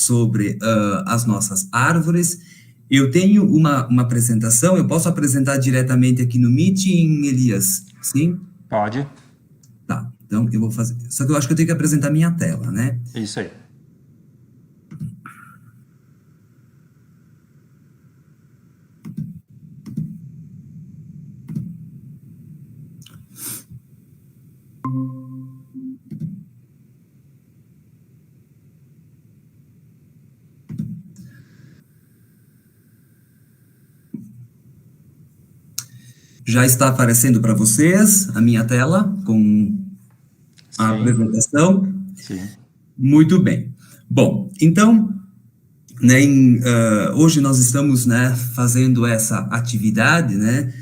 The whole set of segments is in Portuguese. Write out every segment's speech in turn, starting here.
sobre as nossas árvores. Eu tenho uma apresentação, eu posso apresentar diretamente aqui no Meeting, Elias? Sim? Pode. Tá, então eu vou fazer. Só que eu acho que eu tenho que apresentar minha tela, né? Isso aí. Já está aparecendo para vocês a minha tela com a apresentação? Sim. Muito bem. Bom, então, né, hoje nós estamos, né, fazendo essa atividade, né,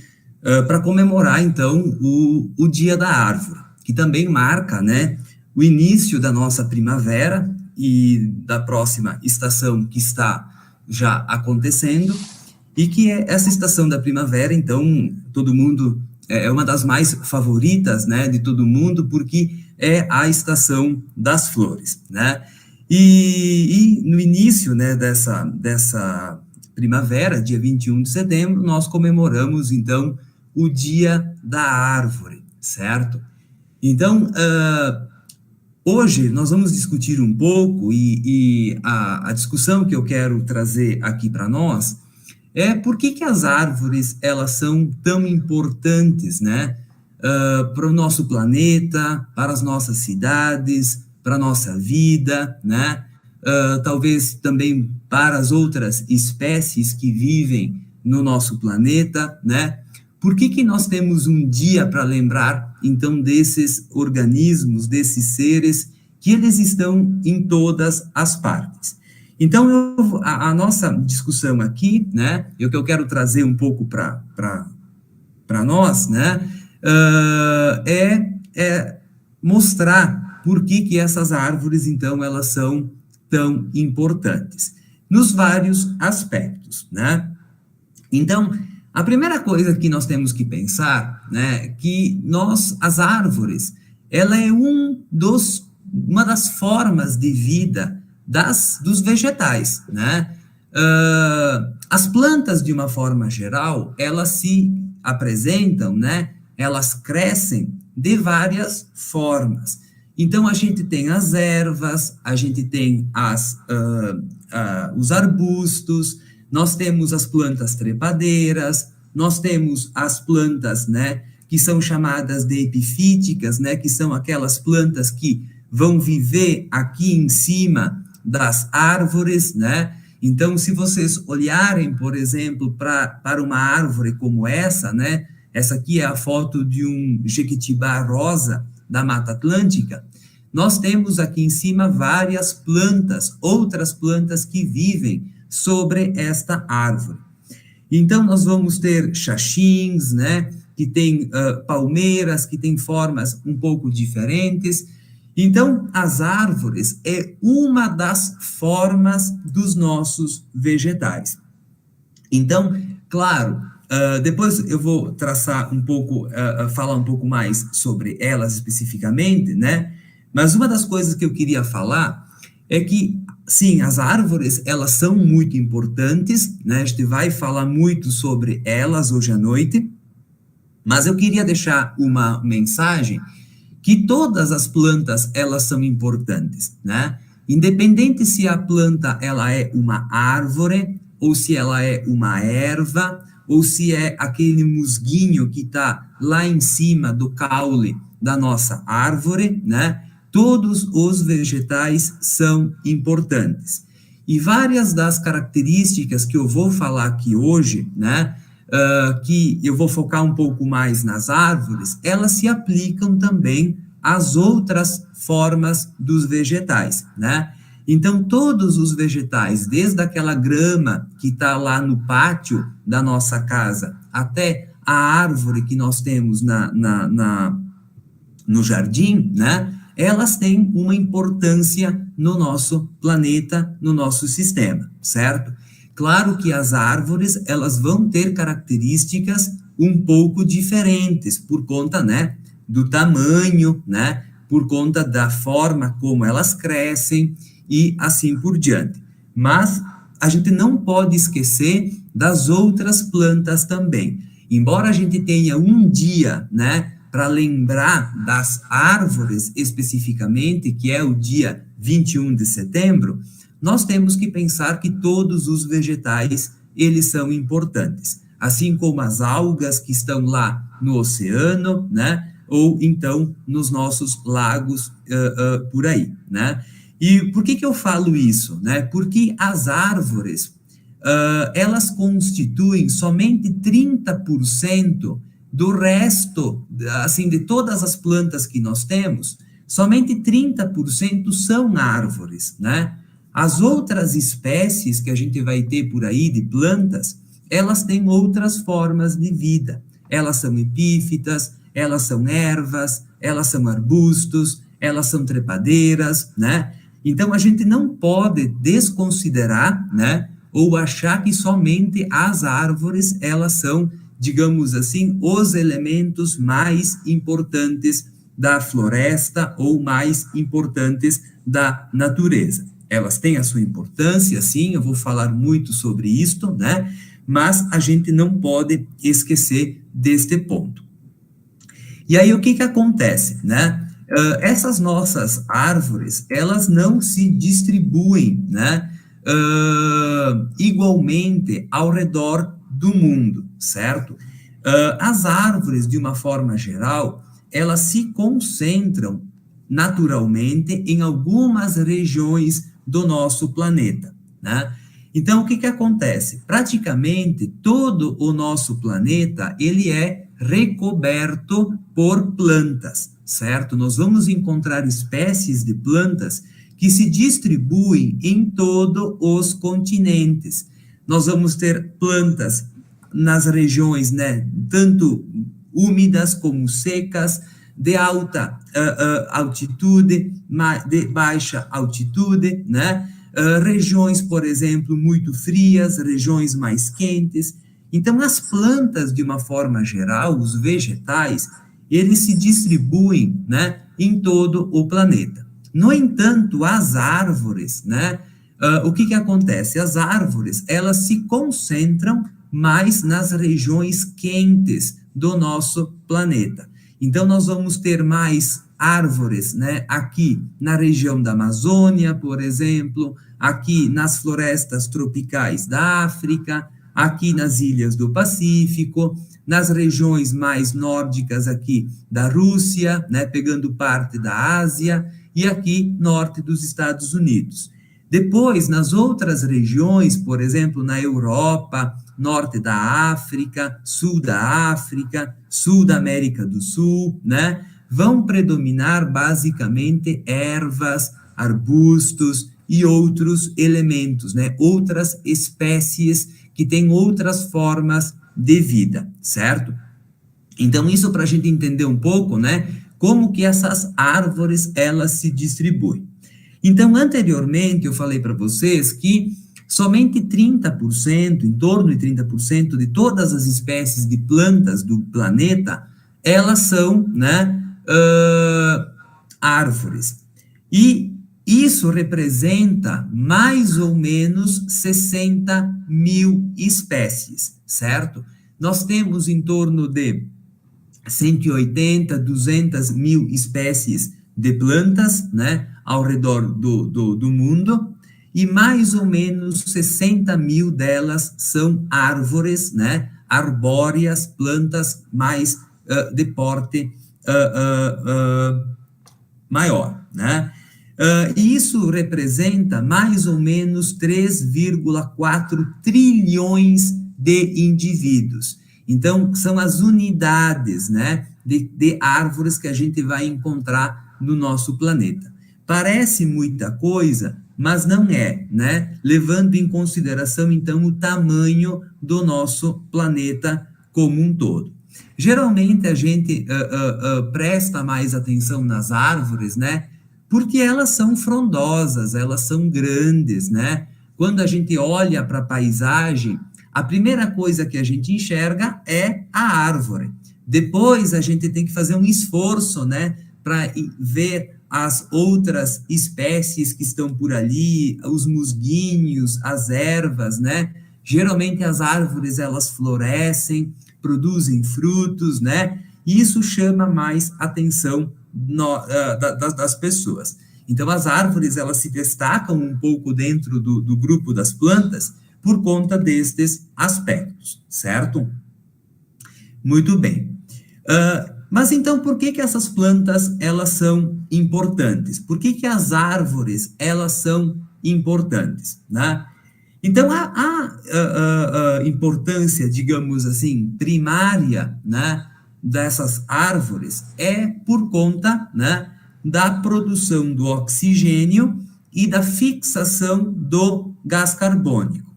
para comemorar, então, o Dia da Árvore, que também marca, né, o início da nossa primavera e da próxima estação que está já acontecendo, e que é essa estação da primavera, então, todo mundo, é uma das mais favoritas, né, de todo mundo, porque é a estação das flores, né? E no início, né, dessa primavera, dia 21 de setembro, nós comemoramos, então, o Dia da Árvore, certo? Então, hoje nós vamos discutir um pouco, e a discussão que eu quero trazer aqui para nós é por que as árvores, elas são tão importantes, né, para o nosso planeta, para as nossas cidades, para a nossa vida, né, talvez também para as outras espécies que vivem no nosso planeta, né. Por que nós temos um dia para lembrar, então, desses organismos, desses seres, que eles estão em todas as partes? Então, a nossa discussão aqui, né, e o que eu quero trazer um pouco para nós, né, é mostrar por que essas árvores, então, elas são tão importantes, nos vários aspectos, né? Então, a primeira coisa que nós temos que pensar, né, que as árvores, ela é uma das formas de vida dos vegetais, né? As plantas, de uma forma geral, elas se apresentam, né? Elas crescem de várias formas. Então, a gente tem as ervas, a gente tem os arbustos, nós temos as plantas trepadeiras, nós temos as plantas, né, que são chamadas de epifíticas, né, que são aquelas plantas que vão viver aqui em cima das árvores, né? Então, se vocês olharem, por exemplo, para uma árvore como essa, né? Essa aqui é a foto de um jequitibá rosa da Mata Atlântica. Nós temos aqui em cima várias plantas, outras plantas que vivem sobre esta árvore. Então, nós vamos ter xaxins, né? Que tem palmeiras, que tem formas um pouco diferentes. Então, as árvores é uma das formas dos nossos vegetais. Então, claro, depois eu vou traçar um pouco, falar um pouco mais sobre elas especificamente, né? Mas uma das coisas que eu queria falar é que, sim, as árvores, elas são muito importantes, né? A gente vai falar muito sobre elas hoje à noite, mas eu queria deixar uma mensagem que todas as plantas, elas são importantes, né? Independente se a planta, ela é uma árvore, ou se ela é uma erva, ou se é aquele musguinho que está lá em cima do caule da nossa árvore, né? Todos os vegetais são importantes. E várias das características que eu vou falar aqui hoje, né? Que eu vou focar um pouco mais nas árvores, elas se aplicam também às outras formas dos vegetais, né? Então, todos os vegetais, desde aquela grama que está lá no pátio da nossa casa, até a árvore que nós temos no jardim, né? Elas têm uma importância no nosso planeta, no nosso sistema, certo? Claro que as árvores, elas vão ter características um pouco diferentes, por conta, né, do tamanho, né, por conta da forma como elas crescem e assim por diante. mas a gente não pode esquecer das outras plantas também. Embora a gente tenha um dia, né, para lembrar das árvores especificamente, que é o dia 21 de setembro, nós temos que pensar que todos os vegetais, eles são importantes, assim como as algas que estão lá no oceano, né, ou então nos nossos lagos por aí, né? E por que eu falo isso, né? Porque as árvores, elas constituem somente 30% do resto, assim, de todas as plantas que nós temos, somente 30% são árvores, né? As outras espécies que a gente vai ter por aí de plantas, elas têm outras formas de vida. Elas são epífitas, elas são ervas, elas são arbustos, elas são trepadeiras, né? Então, a gente não pode desconsiderar, né, ou achar que somente as árvores, elas são, digamos assim, os elementos mais importantes da floresta ou mais importantes da natureza. Elas têm a sua importância, sim, eu vou falar muito sobre isto, né? Mas a gente não pode esquecer deste ponto. E aí, o que acontece, né? Essas nossas árvores, elas não se distribuem, né, igualmente ao redor do mundo, certo? As árvores, de uma forma geral, elas se concentram naturalmente em algumas regiões do nosso planeta, né? Então, o que acontece? Praticamente todo o nosso planeta, ele é recoberto por plantas, certo? Nós vamos encontrar espécies de plantas que se distribuem em todos os continentes. Nós vamos ter plantas nas regiões, né, tanto úmidas como secas, de alta altitude, de baixa altitude, né? Regiões, por exemplo, muito frias, regiões mais quentes. Então, as plantas, de uma forma geral, os vegetais, eles se distribuem, né, em todo o planeta. No entanto, as árvores, né, o que acontece? As árvores, elas se concentram mais nas regiões quentes do nosso planeta. Então, nós vamos ter mais árvores, né, aqui na região da Amazônia, por exemplo, aqui nas florestas tropicais da África, aqui nas ilhas do Pacífico, nas regiões mais nórdicas aqui da Rússia, né, pegando parte da Ásia, e aqui norte dos Estados Unidos. Depois, nas outras regiões, por exemplo, na Europa, norte da África, sul da África, sul da América do Sul, né, vão predominar basicamente ervas, arbustos e outros elementos, né, outras espécies que têm outras formas de vida, certo? Então, isso para a gente entender um pouco, né, como que essas árvores, elas se distribuem. Então, anteriormente, eu falei para vocês que somente 30%, em torno de 30% de todas as espécies de plantas do planeta, elas são, né, árvores. E isso representa mais ou menos 60 mil espécies, certo? Nós temos em torno de 180, 200 mil espécies de plantas, né, ao redor do mundo, e mais ou menos 60 mil delas são árvores, né, arbóreas, plantas mais de porte maior, né? E isso representa mais ou menos 3,4 trilhões de indivíduos. Então, são as unidades, né, de árvores que a gente vai encontrar no nosso planeta. Parece muita coisa, mas não é, né? Levando em consideração, então, o tamanho do nosso planeta como um todo. Geralmente, a gente presta mais atenção nas árvores, né? Porque elas são frondosas, elas são grandes, né? Quando a gente olha para a paisagem, a primeira coisa que a gente enxerga é a árvore. Depois, a gente tem que fazer um esforço, né, para ver as outras espécies que estão por ali, os musguinhos, as ervas, né? Geralmente as árvores, elas florescem, produzem frutos, né? E isso chama mais atenção das pessoas. Então, as árvores, elas se destacam um pouco dentro do grupo das plantas por conta destes aspectos, certo? Muito bem. Mas então, por que essas plantas, elas são importantes? Por que as árvores, elas são importantes, né? Então, a importância, digamos assim, primária, né, dessas árvores é por conta, né, da produção do oxigênio e da fixação do gás carbônico.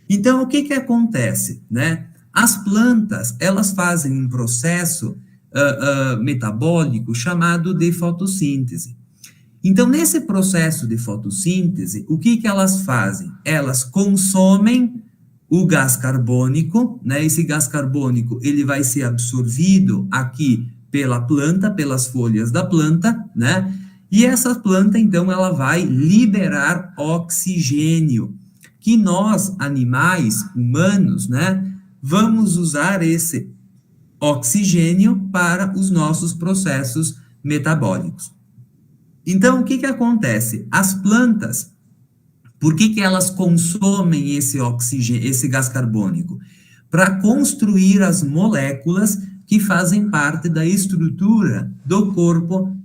Então, o que acontece, né? As plantas, elas fazem um processo metabólico chamado de fotossíntese. Então, nesse processo de fotossíntese, o que elas fazem? Elas consomem o gás carbônico, né? Esse gás carbônico, ele vai ser absorvido aqui pela planta, pelas folhas da planta, né? E essa planta, então, ela vai liberar oxigênio, que nós, animais, humanos, né, vamos usar esse oxigênio para os nossos processos metabólicos. Então, o que acontece? As plantas, por que elas consomem esse oxigênio, esse gás carbônico? Para construir as moléculas que fazem parte da estrutura do corpo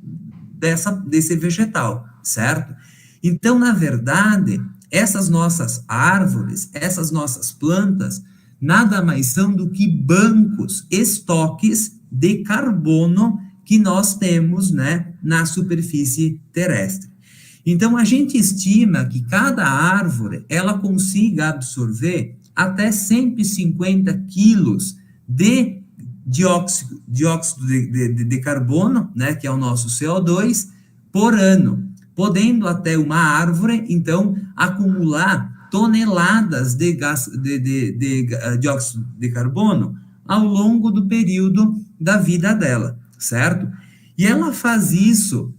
desse vegetal, certo? Então, na verdade, essas nossas árvores, essas nossas plantas, nada mais são do que bancos, estoques de carbono que nós temos, né, na superfície terrestre. Então, a gente estima que cada árvore, ela consiga absorver até 150 quilos de dióxido de carbono, né, que é o nosso CO2, por ano, podendo até uma árvore, então, acumular toneladas de dióxido de carbono ao longo do período da vida dela, certo? E ela faz isso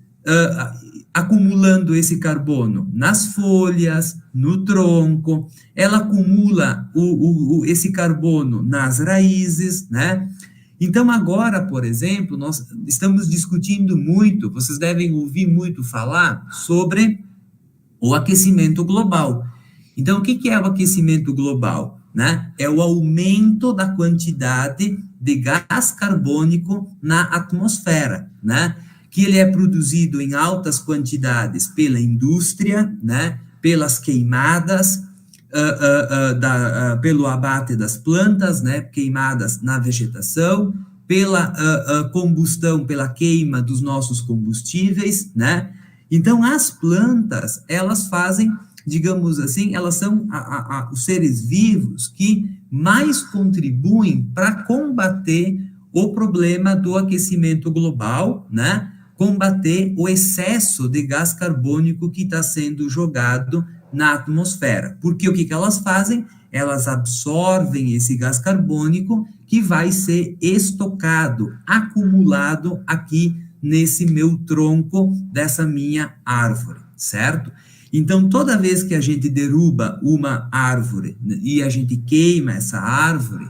acumulando esse carbono nas folhas, no tronco, ela acumula esse carbono nas raízes, né? Então, agora, por exemplo, nós estamos discutindo muito, vocês devem ouvir muito falar sobre o aquecimento global. Então, o que é o aquecimento global, né? É o aumento da quantidade de gás carbônico na atmosfera, né? Que ele é produzido em altas quantidades pela indústria, né? Pelas queimadas, pelo abate das plantas, né? Queimadas na vegetação, pela combustão, pela queima dos nossos combustíveis, né? Então, as plantas, elas fazem, digamos assim, elas são os seres vivos que mais contribuem para combater o problema do aquecimento global, né? Combater o excesso de gás carbônico que está sendo jogado na atmosfera. Porque o que elas fazem? Elas absorvem esse gás carbônico que vai ser estocado, acumulado aqui nesse meu tronco dessa minha árvore, certo? Então, toda vez que a gente derruba uma árvore e a gente queima essa árvore,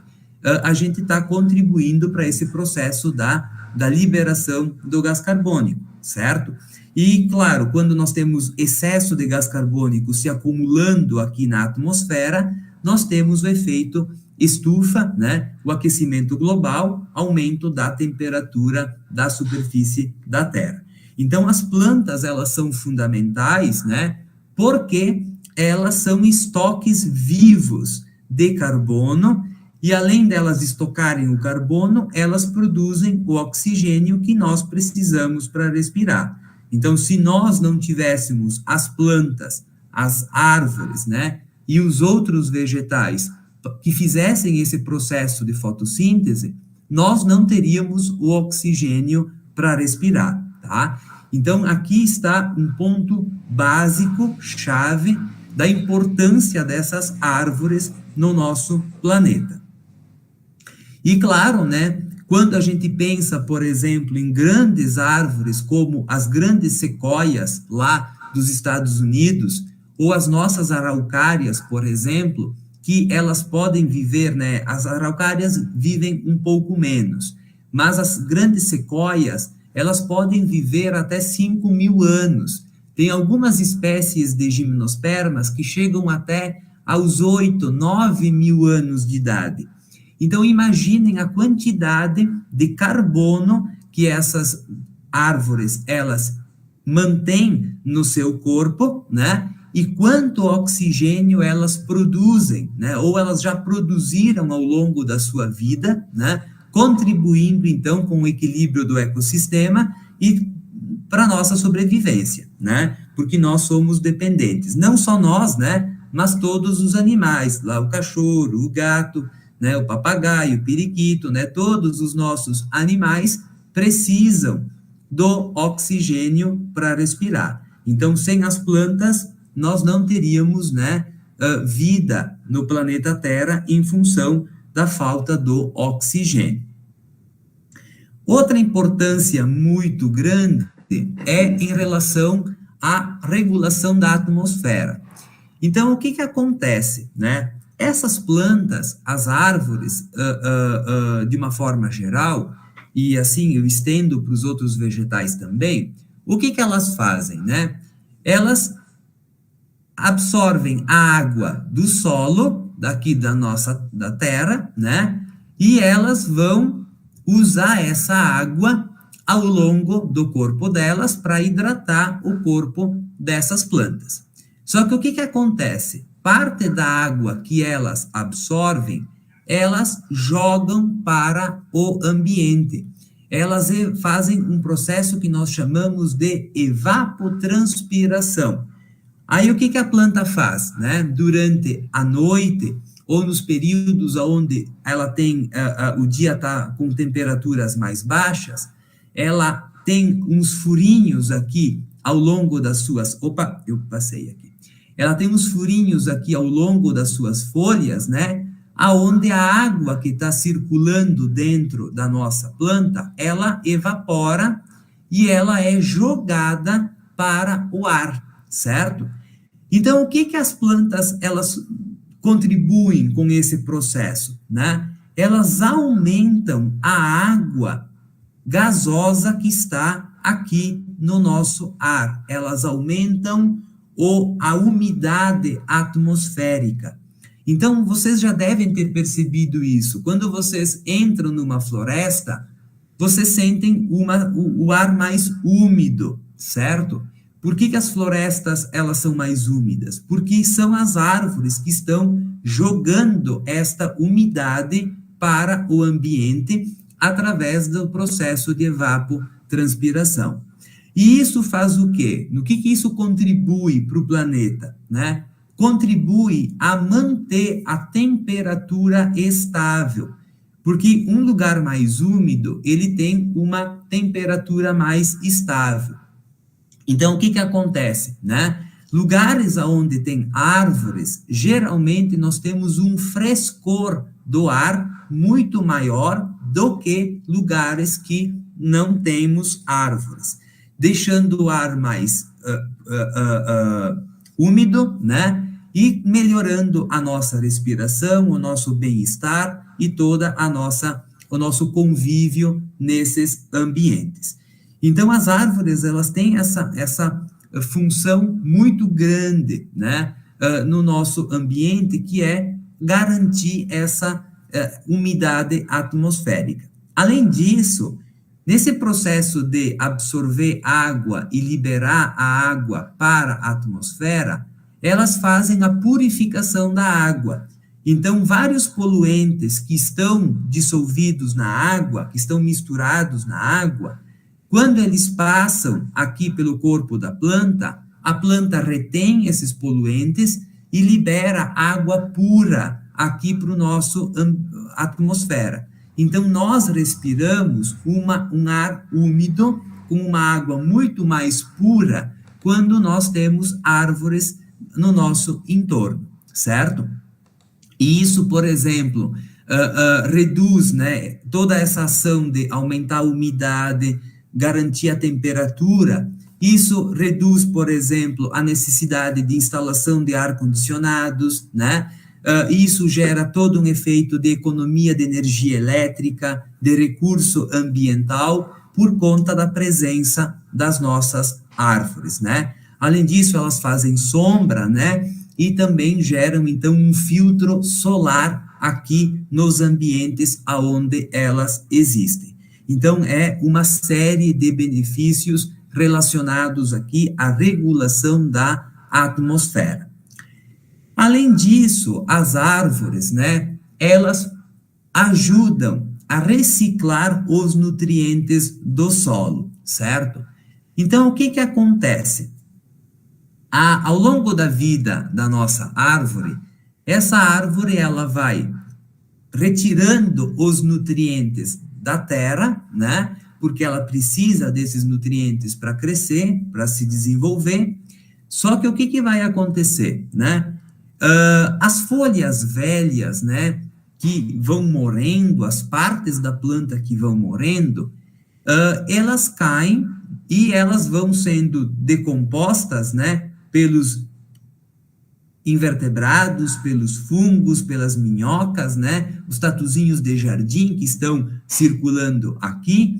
a gente está contribuindo para esse processo da liberação do gás carbônico, certo? E, claro, quando nós temos excesso de gás carbônico se acumulando aqui na atmosfera, nós temos o efeito estufa, né? O aquecimento global, aumento da temperatura da superfície da Terra. Então, as plantas, elas são fundamentais, né? Porque elas são estoques vivos de carbono e, além delas estocarem o carbono, elas produzem o oxigênio que nós precisamos para respirar. Então, se nós não tivéssemos as plantas, as árvores, né, e os outros vegetais que fizessem esse processo de fotossíntese, nós não teríamos o oxigênio para respirar, tá? Então, aqui está um ponto básico, chave, da importância dessas árvores no nosso planeta. E, claro, né, Quando a gente pensa, por exemplo, em grandes árvores, como as grandes sequoias lá dos Estados Unidos, ou as nossas araucárias, por exemplo, que elas podem viver, né? As araucárias vivem um pouco menos, mas as grandes sequoias, elas podem viver até 5.000 anos. Tem algumas espécies de gimnospermas que chegam até aos 8, 9.000 anos de idade. Então, imaginem a quantidade de carbono que essas árvores, elas mantêm no seu corpo, né? E quanto oxigênio elas produzem, né? Ou elas já produziram ao longo da sua vida, né? Contribuindo, então, com o equilíbrio do ecossistema e para a nossa sobrevivência, né? Porque nós somos dependentes. Não só nós, né? Mas todos os animais, lá o cachorro, o gato, né? O papagaio, o periquito, né? Todos os nossos animais precisam do oxigênio para respirar. Então, sem as plantas, nós não teríamos, né, vida no planeta Terra em função da falta do oxigênio. Outra importância muito grande é em relação à regulação da atmosfera. Então, o que que acontece, né? Essas plantas, as árvores, de uma forma geral, e assim eu estendo para os outros vegetais também, o que que elas fazem, né? Elas absorvem a água do solo, daqui da terra, né? E elas vão usar essa água ao longo do corpo delas para hidratar o corpo dessas plantas. Só que o que que acontece? Parte da água que elas absorvem, elas jogam para o ambiente. Elas fazem um processo que nós chamamos de evapotranspiração. Aí o que que a planta faz, né? Durante a noite ou nos períodos onde ela tem o dia está com temperaturas mais baixas, ela tem uns furinhos aqui ao longo das suas, eu passei aqui. Ela tem uns furinhos aqui ao longo das suas folhas, né? Aonde a água que está circulando dentro da nossa planta, ela evapora e ela é jogada para o ar, certo? Então, o que que as plantas, elas contribuem com esse processo, né? Elas aumentam a água gasosa que está aqui no nosso ar. Elas aumentam a umidade atmosférica. Então, vocês já devem ter percebido isso. Quando vocês entram numa floresta, vocês sentem o ar mais úmido, certo? Por que que as florestas, elas são mais úmidas? Porque são as árvores que estão jogando esta umidade para o ambiente através do processo de evapotranspiração. E isso faz o quê? No que isso contribui para o planeta, né? Contribui a manter a temperatura estável, porque um lugar mais úmido, ele tem uma temperatura mais estável. Então, o que que acontece, né? Lugares onde tem árvores, geralmente nós temos um frescor do ar muito maior do que lugares que não temos árvores, deixando o ar mais úmido, né? E melhorando a nossa respiração, o nosso bem-estar e toda o nosso convívio nesses ambientes. Então, as árvores, elas têm essa função muito grande, né, no nosso ambiente, que é garantir essa umidade atmosférica. Além disso, nesse processo de absorver água e liberar a água para a atmosfera, elas fazem a purificação da água. Então, vários poluentes que estão dissolvidos na água, que estão misturados na água, quando eles passam aqui pelo corpo da planta, a planta retém esses poluentes e libera água pura aqui para o nosso atmosfera. Então, nós respiramos um ar úmido, com uma água muito mais pura, quando nós temos árvores no nosso entorno, certo? E isso, por exemplo, reduz, né, toda essa ação de aumentar a umidade, garantir a temperatura. Isso reduz, por exemplo, a necessidade de instalação de ar-condicionados, né? Isso gera todo um efeito de economia de energia elétrica, de recurso ambiental, por conta da presença das nossas árvores, né? Além disso, elas fazem sombra, né? E também geram, então, um filtro solar aqui nos ambientes aonde elas existem. Então, é uma série de benefícios relacionados aqui à regulação da atmosfera. Além disso, as árvores, né, elas ajudam a reciclar os nutrientes do solo, certo? Então, o que que acontece? Ao longo da vida da nossa árvore, essa árvore ela vai retirando os nutrientes da terra, né? Porque ela precisa desses nutrientes para crescer, para se desenvolver. Só que o que que vai acontecer, né? As folhas velhas, né, que vão morrendo, as partes da planta que vão morrendo, elas caem e elas vão sendo decompostas, né, pelos invertebrados, pelos fungos, pelas minhocas, né, os tatuzinhos de jardim que estão circulando aqui,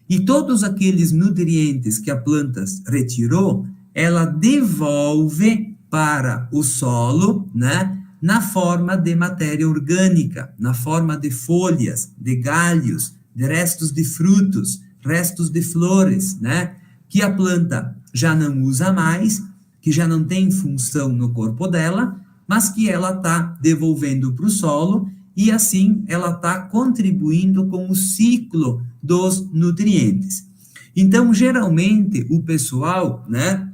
e todos aqueles nutrientes que a planta retirou, ela devolve para o solo, né, na forma de matéria orgânica, na forma de folhas, de galhos, de restos de frutos, restos de flores, né, que a planta já não usa mais, que já não tem função no corpo dela, mas que ela está devolvendo para o solo e assim ela está contribuindo com o ciclo dos nutrientes. Então, geralmente, o pessoal, né,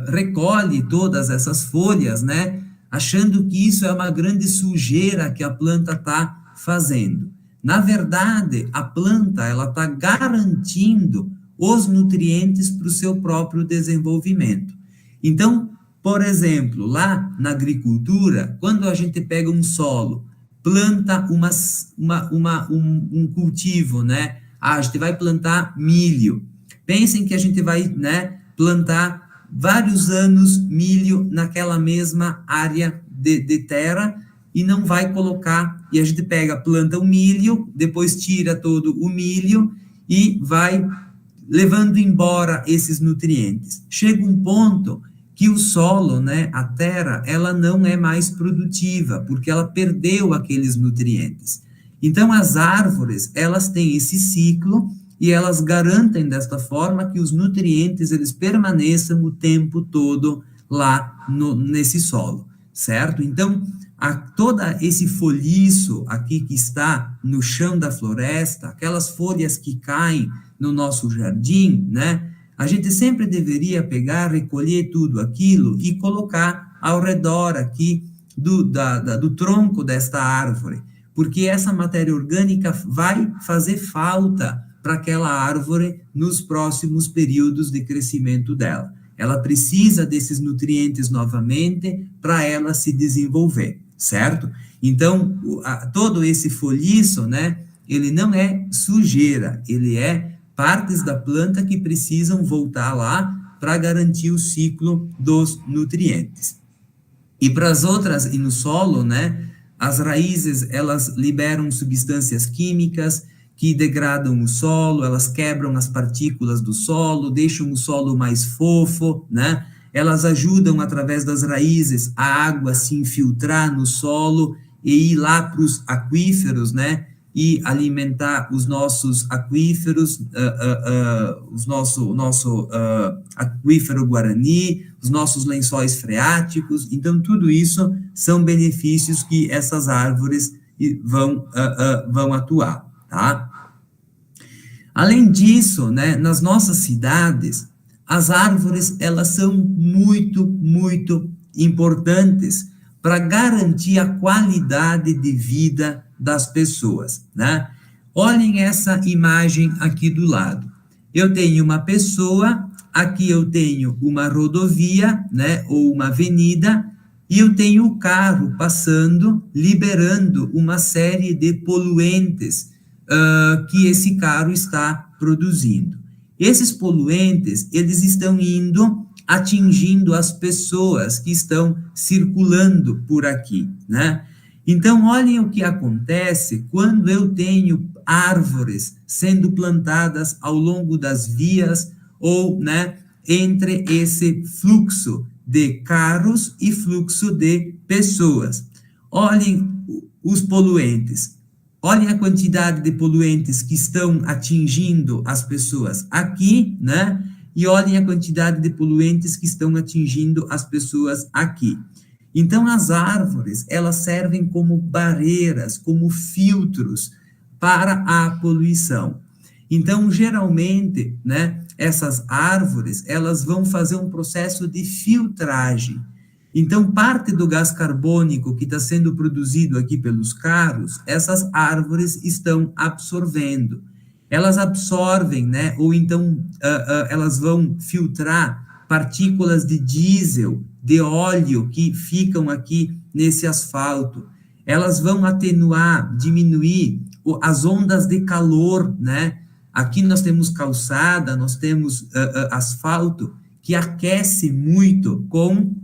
recolhe todas essas folhas, né, achando que isso é uma grande sujeira que a planta está fazendo. Na verdade, a planta ela está garantindo os nutrientes para o seu próprio desenvolvimento. Então, por exemplo, lá na agricultura, quando a gente pega um solo, planta um cultivo, né? A gente vai plantar milho. Pensem que a gente vai, né, plantar vários anos milho naquela mesma área de terra e não vai colocar, e a gente planta o milho, depois tira todo o milho e vai levando embora esses nutrientes. Chega um ponto que o solo, né, a terra, ela não é mais produtiva, porque ela perdeu aqueles nutrientes. Então, as árvores, elas têm esse ciclo e elas garantem desta forma que os nutrientes, eles permaneçam o tempo todo lá nesse solo, certo? Então, todo esse folhiço aqui que está no chão da floresta, aquelas folhas que caem no nosso jardim, né? A gente sempre deveria pegar, recolher tudo aquilo e colocar ao redor aqui do tronco desta árvore, porque essa matéria orgânica vai fazer falta para aquela árvore nos próximos períodos de crescimento dela. Ela precisa desses nutrientes novamente para ela se desenvolver, certo? Então, todo esse folhiço, né, ele não é sujeira, ele é partes da planta que precisam voltar lá para garantir o ciclo dos nutrientes. E para as outras, e no solo, né, as raízes, elas liberam substâncias químicas que degradam o solo, elas quebram as partículas do solo, deixam o solo mais fofo, né? Elas ajudam, através das raízes, a água se infiltrar no solo e ir lá para os aquíferos, né? E alimentar os nossos aquíferos, o nosso aquífero Guarani, os nossos lençóis freáticos. Então, tudo isso são benefícios que essas árvores vão atuar, tá? Além disso, né, nas nossas cidades, as árvores, elas são muito, muito importantes para garantir a qualidade de vida das pessoas, né? Olhem essa imagem aqui do lado. Eu tenho uma pessoa, aqui eu tenho uma rodovia, né, ou uma avenida, e eu tenho o carro passando, liberando uma série de poluentes que esse carro está produzindo. Esses poluentes, eles estão indo atingindo as pessoas que estão circulando por aqui, né? Então, olhem o que acontece quando eu tenho árvores sendo plantadas ao longo das vias ou, né, entre esse fluxo de carros e fluxo de pessoas. Olhem os poluentes. Olhem a quantidade de poluentes que estão atingindo as pessoas aqui, né? E olhem a quantidade de poluentes que estão atingindo as pessoas aqui. Então, as árvores, elas servem como barreiras, como filtros para a poluição. Então, geralmente, né, essas árvores, elas vão fazer um processo de filtragem. Então, parte do gás carbônico que está sendo produzido aqui pelos carros, essas árvores estão absorvendo. Elas absorvem, né, ou então elas vão filtrar partículas de diesel, de óleo que ficam aqui nesse asfalto. Elas vão atenuar, diminuir as ondas de calor, né? Aqui nós temos calçada, nós temos asfalto que aquece muito com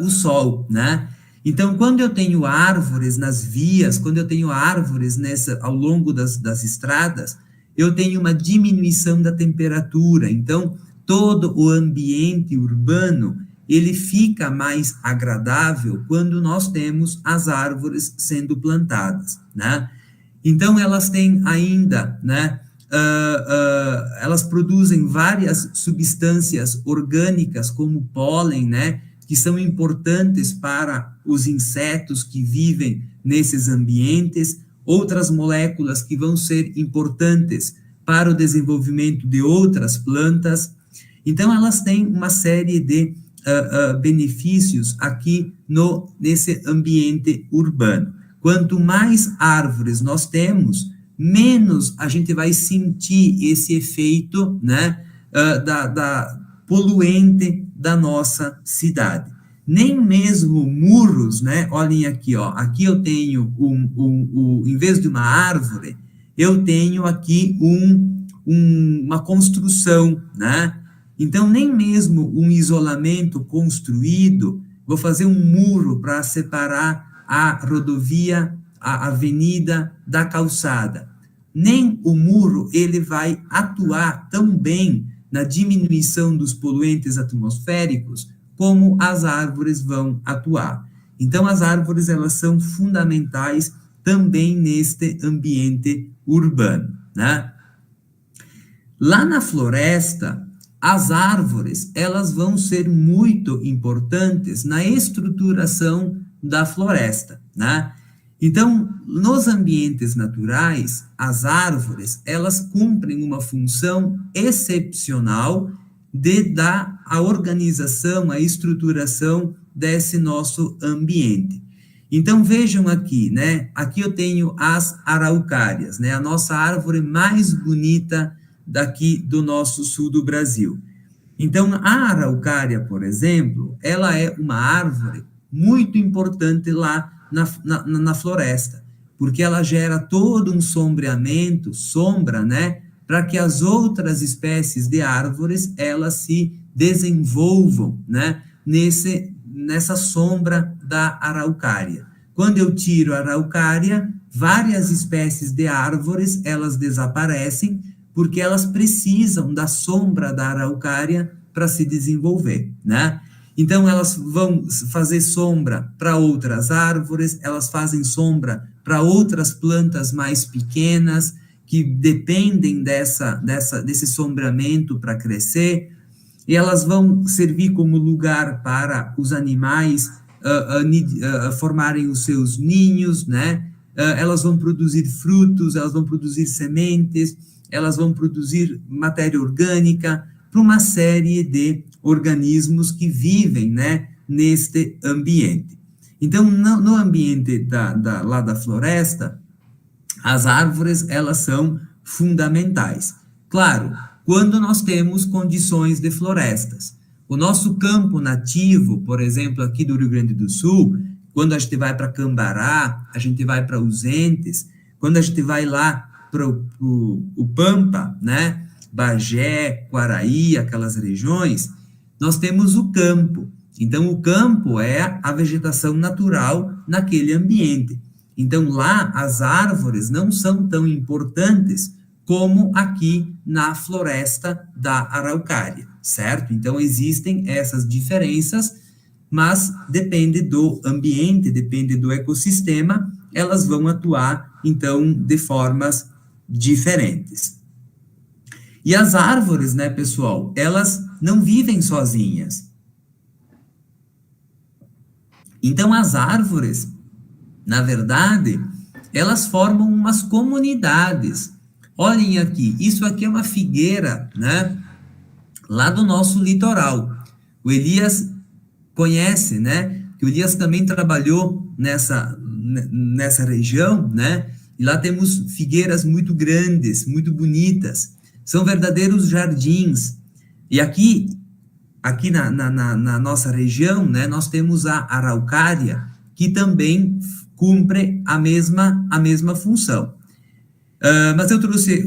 o sol, né? Então, quando eu tenho árvores nas vias, quando eu tenho árvores ao longo das estradas, eu tenho uma diminuição da temperatura. Então, todo o ambiente urbano, ele fica mais agradável quando nós temos as árvores sendo plantadas, né? Então, elas têm ainda, né, elas produzem várias substâncias orgânicas, como pólen, né, que são importantes para os insetos que vivem nesses ambientes, outras moléculas que vão ser importantes para o desenvolvimento de outras plantas. Então, elas têm uma série de benefícios aqui nesse ambiente urbano. Quanto mais árvores nós temos, menos a gente vai sentir esse efeito, né, da poluente da nossa cidade. Nem mesmo muros, né? Olhem aqui, ó. Aqui eu tenho em vez de uma árvore, eu tenho aqui uma construção, né? Então, nem mesmo um isolamento construído, vou fazer um muro para separar a rodovia, a avenida da calçada. Nem o muro, ele vai atuar tão bem na diminuição dos poluentes atmosféricos como as árvores vão atuar. Então, as árvores, elas são fundamentais também neste ambiente urbano, né? Lá na floresta, as árvores, elas vão ser muito importantes na estruturação da floresta, né? Então, nos ambientes naturais, as árvores, elas cumprem uma função excepcional de dar a organização, a estruturação desse nosso ambiente. Então, vejam aqui, né? Aqui eu tenho as araucárias, né? A nossa árvore mais bonita daqui do nosso sul do Brasil. Então, a araucária, por exemplo, ela é uma árvore muito importante lá na floresta, porque ela gera todo um sombreamento, sombra, né, para que as outras espécies de árvores, elas se desenvolvam, né, nessa sombra da araucária. Quando eu tiro a araucária, várias espécies de árvores, elas desaparecem, porque elas precisam da sombra da araucária para se desenvolver, né? Então, elas vão fazer sombra para outras árvores, elas fazem sombra para outras plantas mais pequenas, que dependem desse sombreamento para crescer, e elas vão servir como lugar para os animais formarem os seus ninhos, né? Elas vão produzir frutos, elas vão produzir sementes, elas vão produzir matéria orgânica para uma série de organismos que vivem, né, neste ambiente. Então, no ambiente lá da floresta, as árvores, elas são fundamentais. Claro, quando nós temos condições de florestas. O nosso campo nativo, por exemplo, aqui do Rio Grande do Sul, quando a gente vai para Cambará, a gente vai para Ausentes, quando a gente vai lá para o Pampa, né? Bagé, Quaraí, aquelas regiões, nós temos o campo. Então, o campo é a vegetação natural naquele ambiente. Então, lá, as árvores não são tão importantes como aqui na floresta da Araucária, certo? Então, existem essas diferenças, mas depende do ambiente, depende do ecossistema, elas vão atuar, então, de formas diferentes. E as árvores, né, pessoal, elas não vivem sozinhas. Então, as árvores, na verdade, elas formam umas comunidades. Olhem aqui, isso aqui é uma figueira, né, lá do nosso litoral. O Elias conhece, né, que o Elias também trabalhou nessa região, né, e lá temos figueiras muito grandes, muito bonitas. São verdadeiros jardins. E aqui na nossa região, né, nós temos a araucária, que também cumpre a mesma função. Mas eu trouxe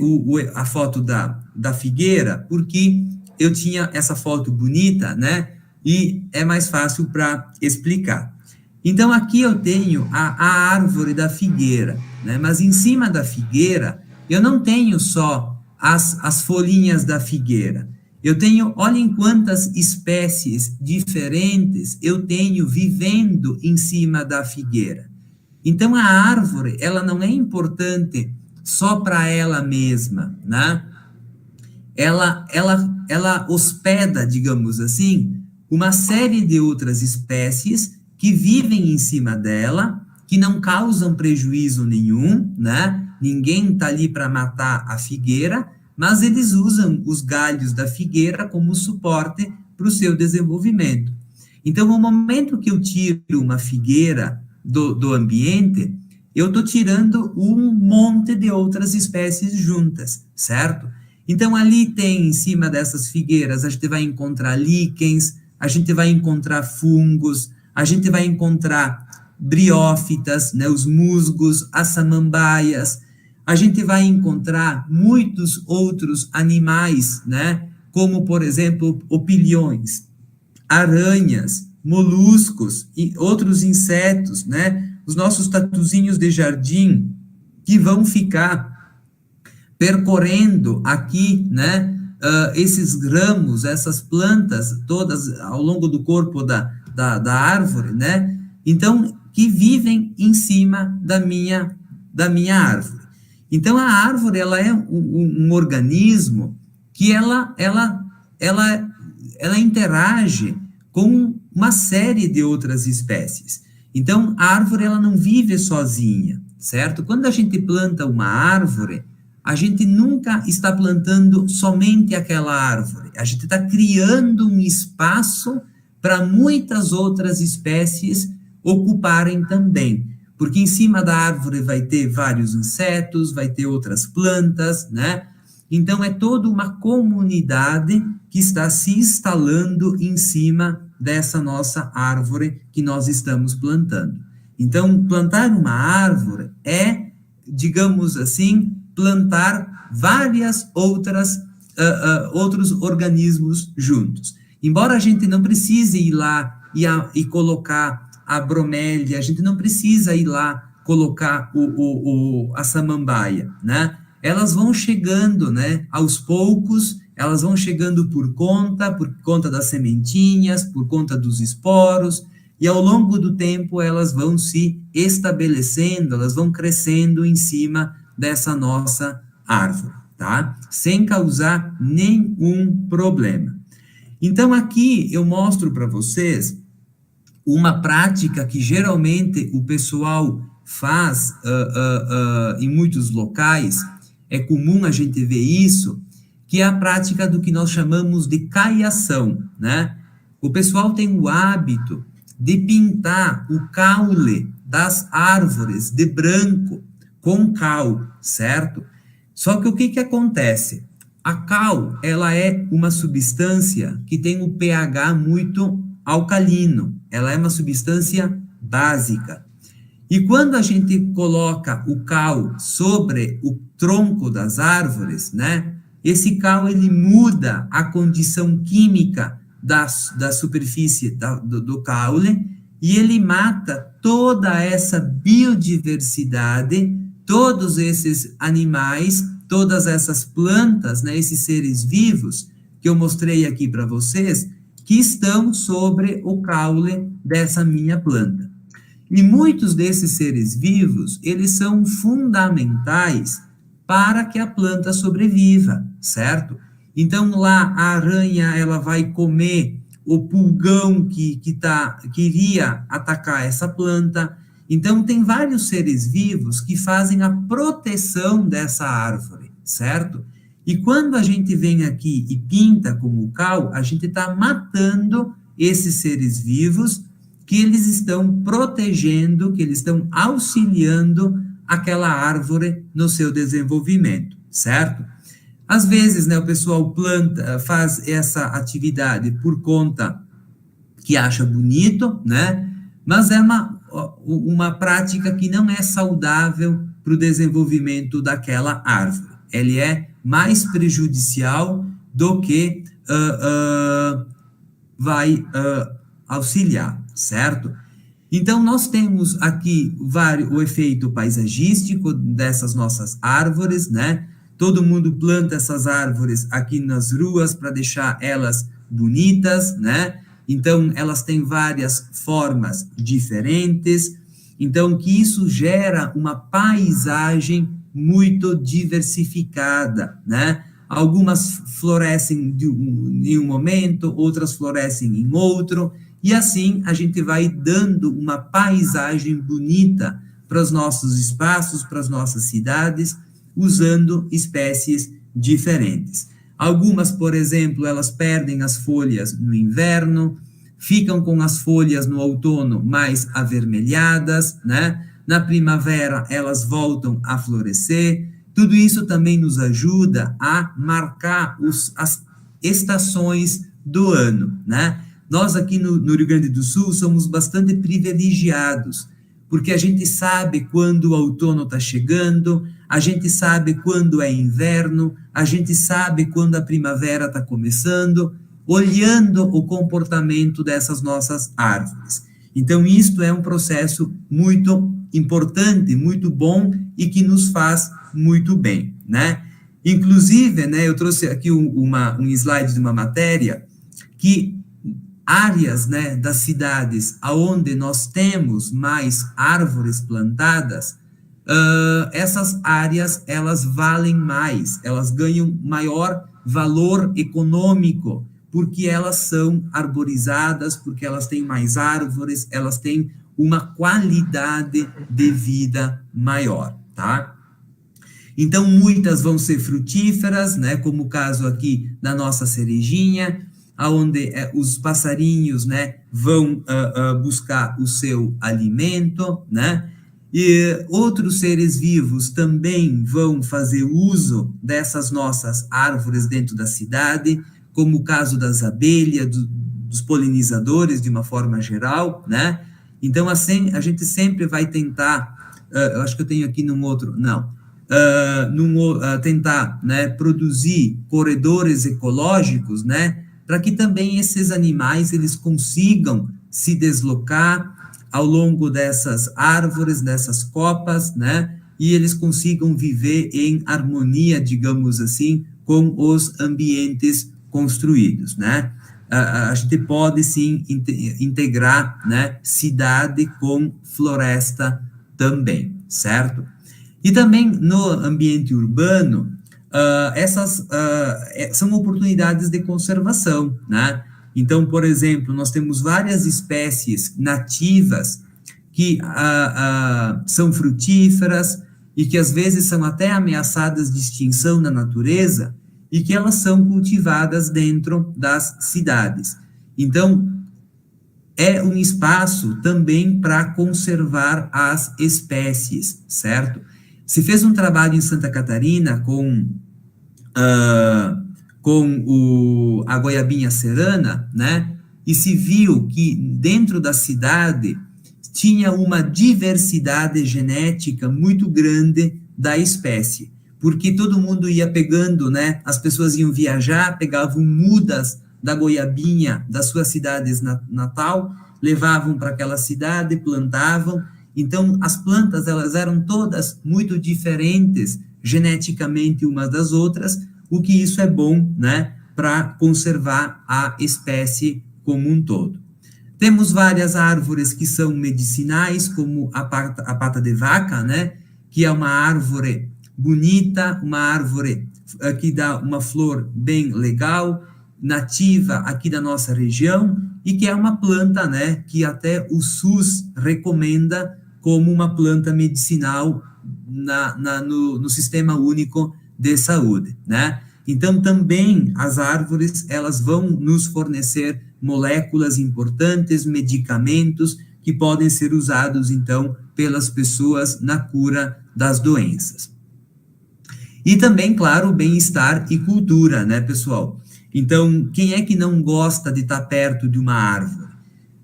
a foto da figueira, porque eu tinha essa foto bonita, né, e é mais fácil para explicar. Então, aqui eu tenho a árvore da figueira, né, mas em cima da figueira, eu não tenho só as folhinhas da figueira. Eu tenho, olhem quantas espécies diferentes eu tenho vivendo em cima da figueira. Então, a árvore, ela não é importante só para ela mesma, né? Ela hospeda, digamos assim, uma série de outras espécies que vivem em cima dela, que não causam prejuízo nenhum, né? Ninguém está ali para matar a figueira, mas eles usam os galhos da figueira como suporte para o seu desenvolvimento. Então, no momento que eu tiro uma figueira do ambiente, eu estou tirando um monte de outras espécies juntas, certo? Então, ali tem, em cima dessas figueiras, a gente vai encontrar líquens, a gente vai encontrar fungos, a gente vai encontrar briófitas, né, os musgos, as samambaias. A gente vai encontrar muitos outros animais, né? Como, por exemplo, opilhões, aranhas, moluscos e outros insetos, né? Os nossos tatuzinhos de jardim, que vão ficar percorrendo aqui, né? Esses ramos, essas plantas, todas ao longo do corpo da árvore, né? Então, que vivem em cima da minha árvore. Então, a árvore, ela é um organismo que ela interage com uma série de outras espécies. Então, a árvore, ela não vive sozinha, certo? Quando a gente planta uma árvore, a gente nunca está plantando somente aquela árvore. A gente está criando um espaço para muitas outras espécies ocuparem também. Porque em cima da árvore vai ter vários insetos, vai ter outras plantas, né? Então, é toda uma comunidade que está se instalando em cima dessa nossa árvore que nós estamos plantando. Então, plantar uma árvore é, digamos assim, plantar várias outros organismos juntos. Embora a gente não precise ir lá e colocar a bromélia, a gente não precisa ir lá colocar a samambaia, né? Elas vão chegando, né, aos poucos, elas vão chegando por conta das sementinhas, por conta dos esporos, e ao longo do tempo elas vão se estabelecendo, elas vão crescendo em cima dessa nossa árvore, tá? Sem causar nenhum problema. Então, aqui eu mostro para vocês uma prática que geralmente o pessoal faz em muitos locais, é comum a gente ver isso, que é a prática do que nós chamamos de caiação, né? O pessoal tem o hábito de pintar o caule das árvores de branco com cal, certo? Só que o que acontece? A cal, ela é uma substância que tem um pH muito alcalino. Ela é uma substância básica. E quando a gente coloca o cal sobre o tronco das árvores, né? Esse cal, ele muda a condição química da superfície do caule e ele mata toda essa biodiversidade, todos esses animais, todas essas plantas, né, esses seres vivos que eu mostrei aqui para vocês, que estão sobre o caule dessa minha planta. E muitos desses seres vivos, eles são fundamentais para que a planta sobreviva, certo? Então, lá, a aranha, ela vai comer o pulgão que iria atacar essa planta. Então, tem vários seres vivos que fazem a proteção dessa árvore, certo? E quando a gente vem aqui e pinta com o cal, a gente está matando esses seres vivos que eles estão protegendo, que eles estão auxiliando aquela árvore no seu desenvolvimento, certo? Às vezes, né, o pessoal faz essa atividade por conta que acha bonito, né? Mas é uma prática que não é saudável para o desenvolvimento daquela árvore. Ele é mais prejudicial do que vai auxiliar, certo? Então, nós temos aqui o efeito paisagístico dessas nossas árvores, né? Todo mundo planta essas árvores aqui nas ruas para deixar elas bonitas, né? Então, elas têm várias formas diferentes. Então, que isso gera uma paisagem muito diversificada, né? Algumas florescem em um momento, outras florescem em outro, e assim a gente vai dando uma paisagem bonita para os nossos espaços, para as nossas cidades, usando espécies diferentes. Algumas, por exemplo, elas perdem as folhas no inverno, ficam com as folhas no outono mais avermelhadas, né? Na primavera elas voltam a florescer. Tudo isso também nos ajuda a marcar as estações do ano, né? Nós aqui no Rio Grande do Sul somos bastante privilegiados, porque a gente sabe quando o outono está chegando, a gente sabe quando é inverno, a gente sabe quando a primavera está começando, olhando o comportamento dessas nossas árvores. Então, isto é um processo muito importante, muito bom e que nos faz muito bem, né? Inclusive, né, eu trouxe aqui um slide de uma matéria que áreas, né, das cidades aonde nós temos mais árvores plantadas, essas áreas, elas valem mais, elas ganham maior valor econômico, porque elas são arborizadas, porque elas têm mais árvores, elas têm uma qualidade de vida maior, tá? Então, muitas vão ser frutíferas, né, como o caso aqui da nossa cerejinha, onde os passarinhos, né, vão buscar o seu alimento, né, e outros seres vivos também vão fazer uso dessas nossas árvores dentro da cidade, como o caso das abelhas, dos polinizadores, de uma forma geral, né, então assim, a gente sempre vai tentar, eu acho que eu tenho aqui tentar, né, produzir corredores ecológicos, né, para que também esses animais eles consigam se deslocar ao longo dessas árvores, dessas copas, né? E eles consigam viver em harmonia, digamos assim, com os ambientes construídos, né? A gente pode, sim, integrar, né, cidade com floresta também, certo? E também no ambiente urbano, essas são oportunidades de conservação, né? Então, por exemplo, nós temos várias espécies nativas que são frutíferas e que às vezes são até ameaçadas de extinção na natureza e que elas são cultivadas dentro das cidades. Então, é um espaço também para conservar as espécies, certo? Se fez um trabalho em Santa Catarina com com a goiabinha serana, né? E se viu que dentro da cidade tinha uma diversidade genética muito grande da espécie, porque todo mundo ia pegando, né? As pessoas iam viajar, pegavam mudas da goiabinha das suas cidades natal, levavam para aquela cidade, plantavam. Então, as plantas, elas eram todas muito diferentes geneticamente umas das outras, o que isso é bom, né, para conservar a espécie como um todo. Temos várias árvores que são medicinais, como a pata de vaca, né, que é uma árvore bonita, uma árvore que dá uma flor bem legal, nativa aqui da nossa região, e que é uma planta, né, que até o SUS recomenda como uma planta medicinal no Sistema Único de Saúde, né? Então, também as árvores, elas vão nos fornecer moléculas importantes, medicamentos, que podem ser usados, então, pelas pessoas na cura das doenças. E também, claro, bem-estar e cultura, né, pessoal? Então, quem é que não gosta de estar perto de uma árvore?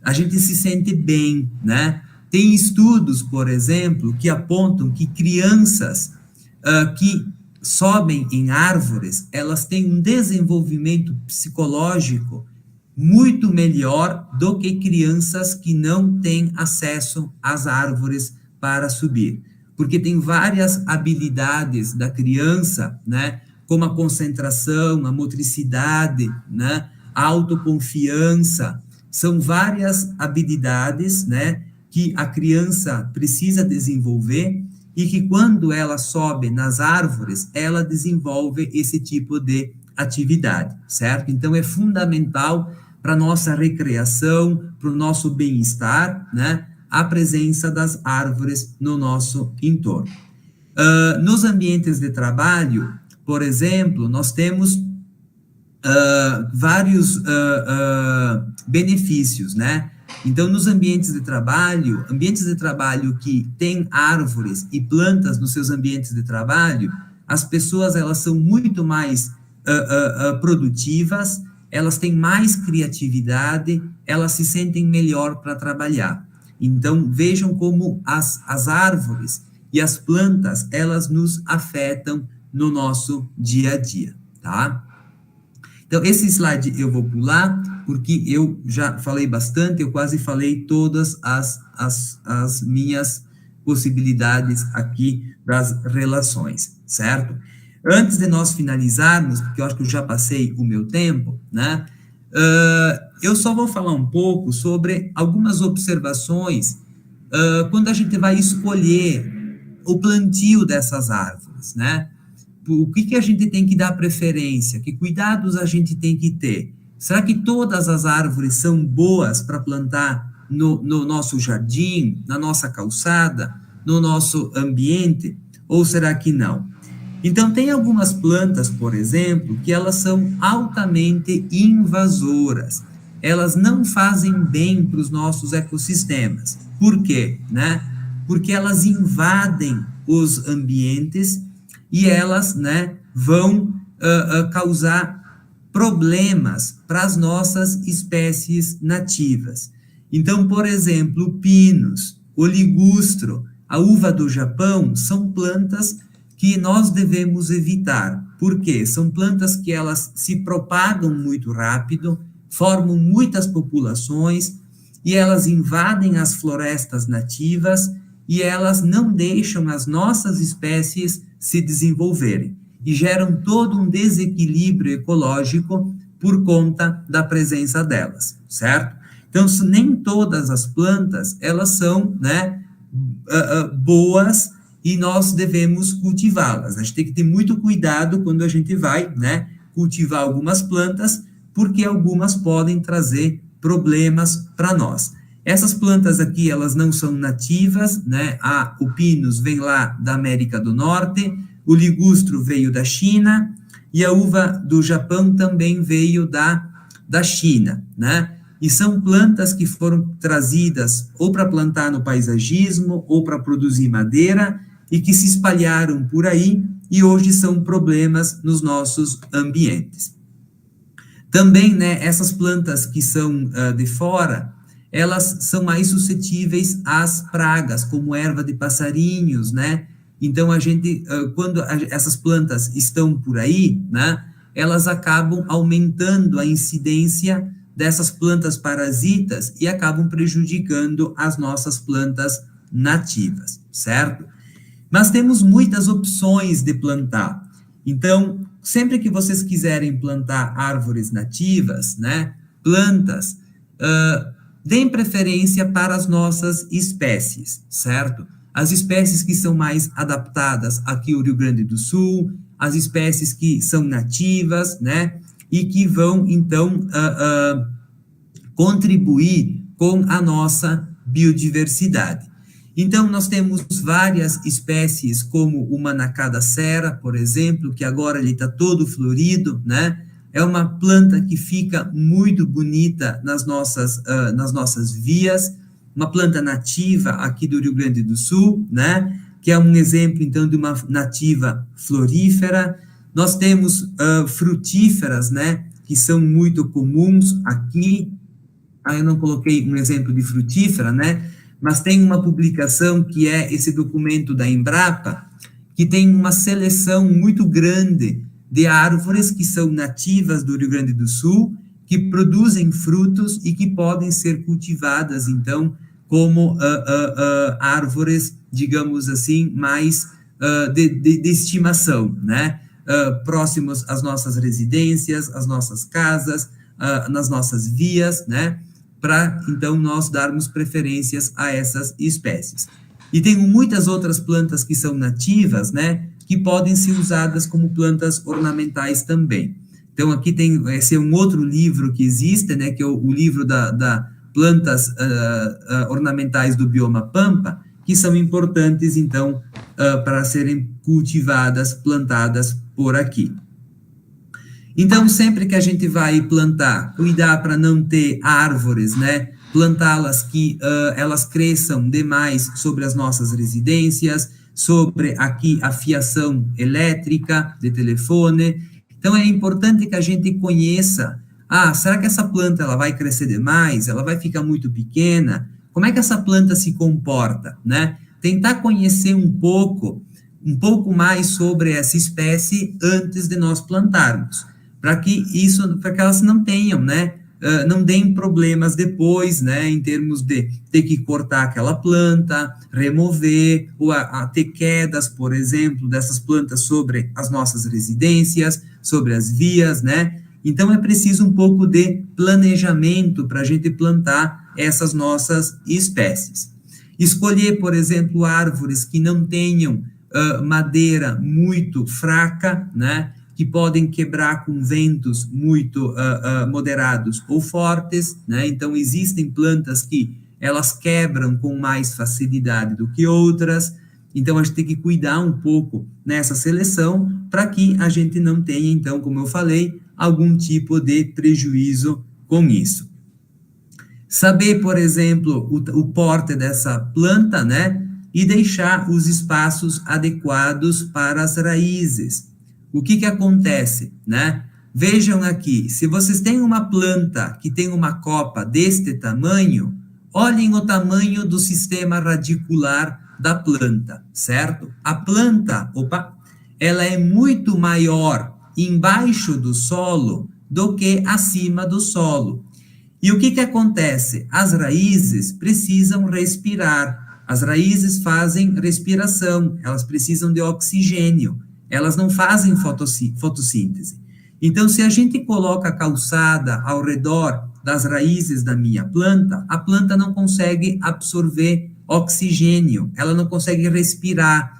A gente se sente bem, né? Tem estudos, por exemplo, que apontam que crianças que sobem em árvores, elas têm um desenvolvimento psicológico muito melhor do que crianças que não têm acesso às árvores para subir. Porque tem várias habilidades da criança, né, como a concentração, a motricidade, né, a autoconfiança, são várias habilidades, né, que a criança precisa desenvolver e que quando ela sobe nas árvores, ela desenvolve esse tipo de atividade, certo? Então, é fundamental para a nossa recreação, para o nosso bem-estar, né, a presença das árvores no nosso entorno. Nos ambientes de trabalho, por exemplo, nós temos vários benefícios, né? Então, nos ambientes de trabalho que têm árvores e plantas nos seus ambientes de trabalho, as pessoas, elas são muito mais produtivas, elas têm mais criatividade, elas se sentem melhor para trabalhar. Então, vejam como as árvores e as plantas, elas nos afetam no nosso dia a dia, tá? Então, esse slide eu vou pular, porque eu já falei bastante, eu quase falei todas as minhas possibilidades aqui das relações, certo? Antes de nós finalizarmos, porque eu acho que eu já passei o meu tempo, né? Eu só vou falar um pouco sobre algumas observações quando a gente vai escolher o plantio dessas árvores, né? O que a gente tem que dar preferência? Que cuidados a gente tem que ter? Será que todas as árvores são boas para plantar no nosso jardim, na nossa calçada, no nosso ambiente? Ou será que não? Então, tem algumas plantas, por exemplo, que elas são altamente invasoras. Elas não fazem bem para os nossos ecossistemas. Por quê? Né? Porque elas invadem os ambientes e elas, né, vão causar problemas para as nossas espécies nativas. Então, por exemplo, pinos, o ligustro, a uva do Japão, são plantas que nós devemos evitar. Por quê? São plantas que elas se propagam muito rápido, formam muitas populações, e elas invadem as florestas nativas, e elas não deixam as nossas espécies se desenvolverem, e geram todo um desequilíbrio ecológico por conta da presença delas, certo? Então, nem todas as plantas, elas são, né, boas, e nós devemos cultivá-las. A gente tem que ter muito cuidado quando a gente vai, né, cultivar algumas plantas, porque algumas podem trazer problemas para nós. Essas plantas aqui, elas não são nativas, né? O pinus vem lá da América do Norte, o ligustro veio da China, e a uva do Japão também veio da China, né? E são plantas que foram trazidas ou para plantar no paisagismo, ou para produzir madeira, e que se espalharam por aí e hoje são problemas nos nossos ambientes. Também, né, essas plantas que são de fora, elas são mais suscetíveis às pragas, como erva de passarinhos, né? Então, a gente, quando essas plantas estão por aí, né, elas acabam aumentando a incidência dessas plantas parasitas e acabam prejudicando as nossas plantas nativas, certo? Mas temos muitas opções de plantar. Então, sempre que vocês quiserem plantar árvores nativas, né, plantas, deem preferência para as nossas espécies, certo? As espécies que são mais adaptadas aqui no Rio Grande do Sul, as espécies que são nativas, né, e que vão, então, contribuir com a nossa biodiversidade. Então, nós temos várias espécies, como o manacá da serra, por exemplo, que agora ele está todo florido, né? É uma planta que fica muito bonita nas nossas vias, uma planta nativa aqui do Rio Grande do Sul, né? Que é um exemplo, então, de uma nativa florífera. Nós temos frutíferas, né? Que são muito comuns aqui. Eu não coloquei um exemplo de frutífera, né? Mas tem uma publicação que é esse documento da Embrapa, que tem uma seleção muito grande de árvores que são nativas do Rio Grande do Sul, que produzem frutos e que podem ser cultivadas, então, como árvores, digamos assim, mais de estimação, né? Próximos às nossas residências, às nossas casas, nas nossas vias, né? Para, então, nós darmos preferências a essas espécies. E tem muitas outras plantas que são nativas, né, que podem ser usadas como plantas ornamentais também. Então, aqui tem, esse é um outro livro que existe, né, que é o livro da plantas ornamentais do bioma Pampa, que são importantes, então, para serem cultivadas, plantadas por aqui. Então, sempre que a gente vai plantar, cuidar para não ter árvores, né? Plantá-las que elas cresçam demais sobre as nossas residências, sobre aqui a fiação elétrica de telefone. Então, é importante que a gente conheça, será que essa planta ela vai crescer demais? Ela vai ficar muito pequena? Como é que essa planta se comporta, né? Tentar conhecer um pouco mais sobre essa espécie antes de nós plantarmos, para que elas não tenham, né, não deem problemas depois, né, em termos de ter que cortar aquela planta, remover, ou a ter quedas, por exemplo, dessas plantas sobre as nossas residências, sobre as vias, né. Então, é preciso um pouco de planejamento para a gente plantar essas nossas espécies. Escolher, por exemplo, árvores que não tenham madeira muito fraca, né, que podem quebrar com ventos muito moderados ou fortes, né? Então, existem plantas que elas quebram com mais facilidade do que outras, então a gente tem que cuidar um pouco nessa seleção para que a gente não tenha, então, como eu falei, algum tipo de prejuízo com isso. Saber, por exemplo, o porte dessa planta, né? E deixar os espaços adequados para as raízes. O que acontece, né? Vejam aqui, se vocês têm uma planta que tem uma copa deste tamanho, olhem o tamanho do sistema radicular da planta, certo? A planta, ela é muito maior embaixo do solo do que acima do solo. E o que acontece? As raízes precisam respirar, as raízes fazem respiração, elas precisam de oxigênio. Elas não fazem fotossíntese. Então, se a gente coloca a calçada ao redor das raízes da minha planta, a planta não consegue absorver oxigênio, ela não consegue respirar.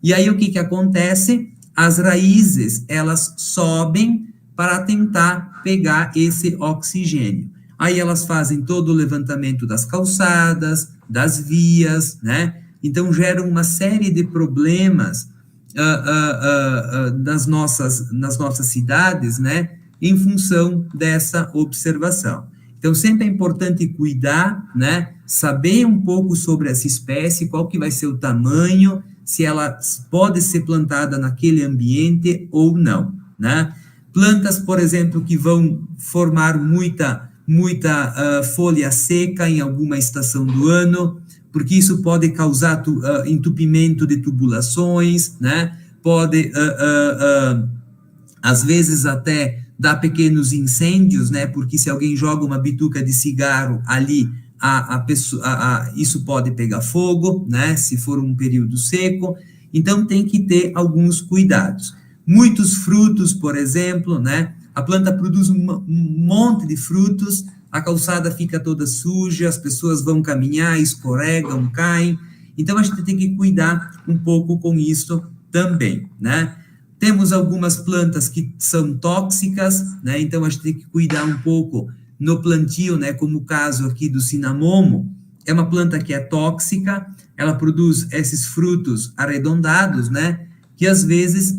E aí, o que acontece? As raízes, elas sobem para tentar pegar esse oxigênio. Aí, elas fazem todo o levantamento das calçadas, das vias, né? Então, geram uma série de problemas nas nossas cidades, né, em função dessa observação. Então, sempre é importante cuidar, né, saber um pouco sobre essa espécie, qual que vai ser o tamanho, se ela pode ser plantada naquele ambiente ou não, né? Plantas, por exemplo, que vão formar muita folha seca em alguma estação do ano, porque isso pode causar entupimento de tubulações, né? Pode, às vezes, até dar pequenos incêndios, né? Porque se alguém joga uma bituca de cigarro ali, isso pode pegar fogo, né? Se for um período seco. Então, tem que ter alguns cuidados. Muitos frutos, por exemplo, né? A planta produz um monte de frutos, a calçada fica toda suja, as pessoas vão caminhar, escorregam, caem. Então, a gente tem que cuidar um pouco com isso também, né? Temos algumas plantas que são tóxicas, né? Então, a gente tem que cuidar um pouco no plantio, né? Como o caso aqui do cinamomo, é uma planta que é tóxica, ela produz esses frutos arredondados, né? Que às vezes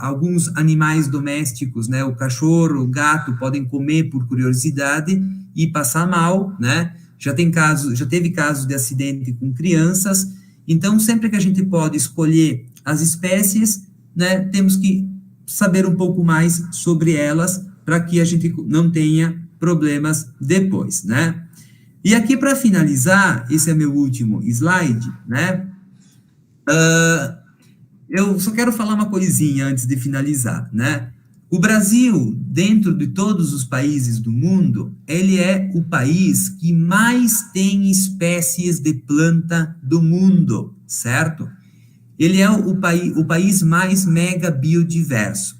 alguns animais domésticos, né? O cachorro, o gato podem comer por curiosidade e passar mal, né? Já teve casos de acidente com crianças. Então, sempre que a gente pode escolher as espécies, né, temos que saber um pouco mais sobre elas para que a gente não tenha problemas depois, né? E aqui, para finalizar, esse é meu último slide, né? Eu só quero falar uma coisinha antes de finalizar, né? O Brasil, dentro de todos os países do mundo, ele é o país que mais tem espécies de planta do mundo, certo? Ele é o país mais mega biodiverso.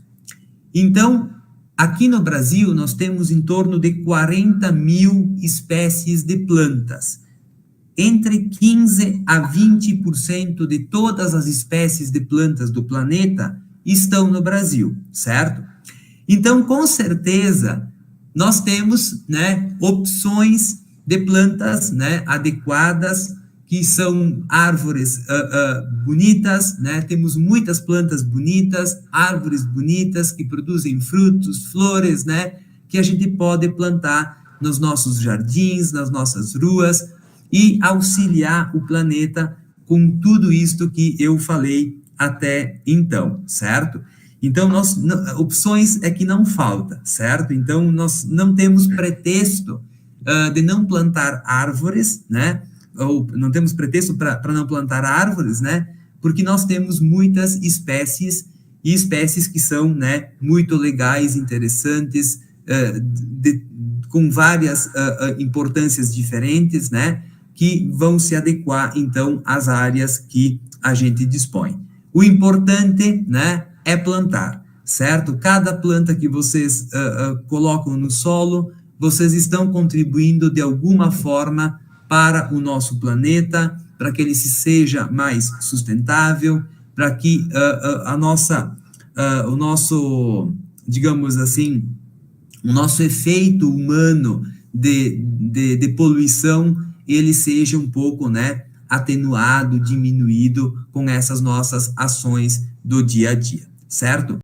Então, aqui no Brasil, nós temos em torno de 40 mil espécies de plantas. Entre 15% a 20% de todas as espécies de plantas do planeta estão no Brasil, certo? Então, com certeza, nós temos, né, opções de plantas, né, adequadas, que são árvores bonitas, né? Temos muitas plantas bonitas, árvores bonitas que produzem frutos, flores, né? Que a gente pode plantar nos nossos jardins, nas nossas ruas e auxiliar o planeta com tudo isto que eu falei até então, certo? Então, opções é que não falta, certo? Então, nós não temos pretexto de não plantar árvores, né? Ou não temos pretexto para não plantar árvores, né? Porque nós temos muitas espécies, e espécies que são, né, muito legais, interessantes, com várias importâncias diferentes, né? Que vão se adequar, então, às áreas que a gente dispõe. O importante, né, é plantar, certo? Cada planta que vocês colocam no solo, vocês estão contribuindo de alguma forma para o nosso planeta, para que ele seja mais sustentável, para que o nosso, digamos assim, o nosso efeito humano de poluição, ele seja um pouco, né, atenuado, diminuído com essas nossas ações do dia a dia, certo?